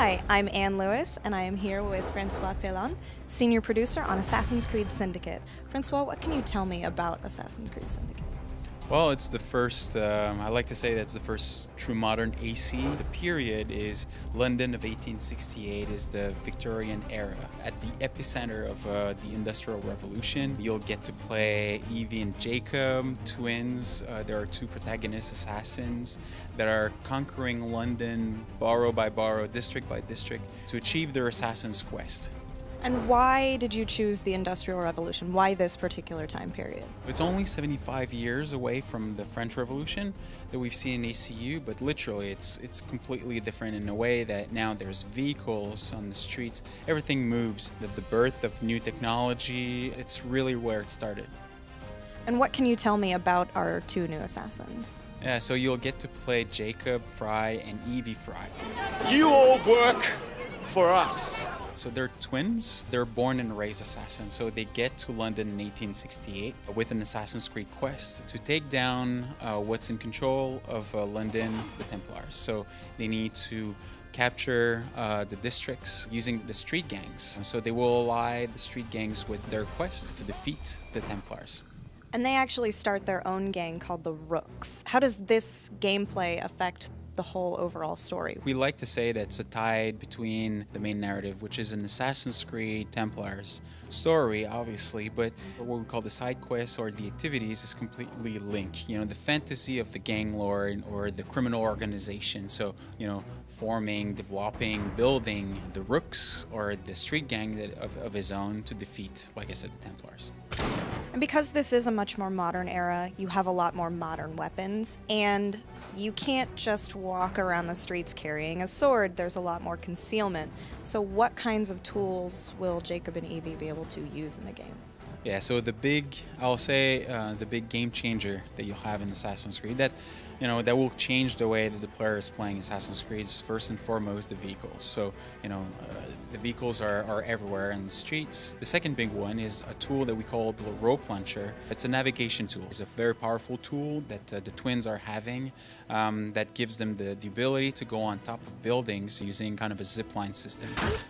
Hi, I'm Anne Lewis, and I am here with Francois Pellan, senior producer on Assassin's Creed Syndicate. Francois, what can you tell me about Assassin's Creed Syndicate? Well, it's the first, I like to say that's the first true modern AC. The period is London of 1868 is the Victorian era. At the epicenter of the Industrial Revolution, you'll get to play Evie and Jacob, twins. There are two protagonist assassins that are conquering London borough by borough, district by district, to achieve their assassin's quest. And why did you choose the Industrial Revolution? Why this particular time period? It's only 75 years away from the French Revolution that we've seen in ACU, but literally it's completely different in a way that now there's vehicles on the streets, everything moves. The birth of new technology, it's really where it started. And what can you tell me about our two new assassins? Yeah, so you'll get to play Jacob Fry and Evie Fry. You all work for us. So they're twins. They're born and raised assassins. So they get to London in 1868 with an Assassin's Creed quest to take down what's in control of London, the Templars. So they need to capture the districts using the street gangs. So they will ally the street gangs with their quest to defeat the Templars. And they actually start their own gang called the Rooks. How does this gameplay affect the whole overall story? We like to say that it's a tide between the main narrative, which is an Assassin's Creed Templars story, obviously, but what we call the side quests or the activities is completely linked. You know, the fantasy of the gang lord or the criminal organization. So, you know, forming, developing, building the Rooks or the street gang of his own to defeat, like I said, the Templars. And because this is a much more modern era, you have a lot more modern weapons, and you can't just walk around the streets carrying a sword. There's a lot more concealment. So what kinds of tools will Jacob and Evie be able to use in the game? Yeah, so the big game changer that you'll have in Assassin's Creed that will change the way that the player is playing Assassin's Creed is first and foremost the vehicles. So, the vehicles are everywhere in the streets. The second big one is a tool that we call the rope launcher. It's a navigation tool. It's a very powerful tool that the twins are having that gives them the ability to go on top of buildings using kind of a zipline system.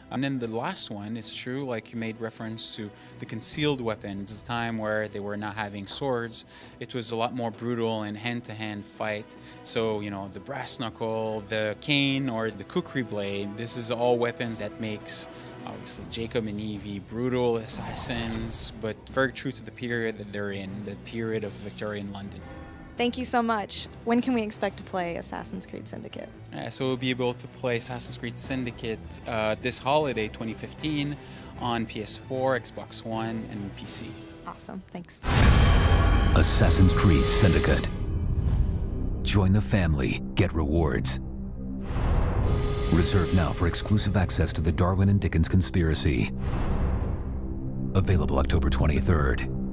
And then the last one is true, like you made reference to the concealed weapons, the time where they were not having swords. It was a lot more brutal and hand-to-hand fight. So, the brass knuckle, the cane, or the kukri blade, this is all weapons that makes, obviously, Jacob and Evie brutal assassins, but very true to the period that they're in, the period of Victorian London. Thank you so much. When can we expect to play Assassin's Creed Syndicate? So we'll be able to play Assassin's Creed Syndicate this holiday, 2015, on PS4, Xbox One, and PC. Awesome, thanks. Assassin's Creed Syndicate. Join the family, get rewards. Reserve now for exclusive access to the Darwin and Dickens Conspiracy. Available October 23rd.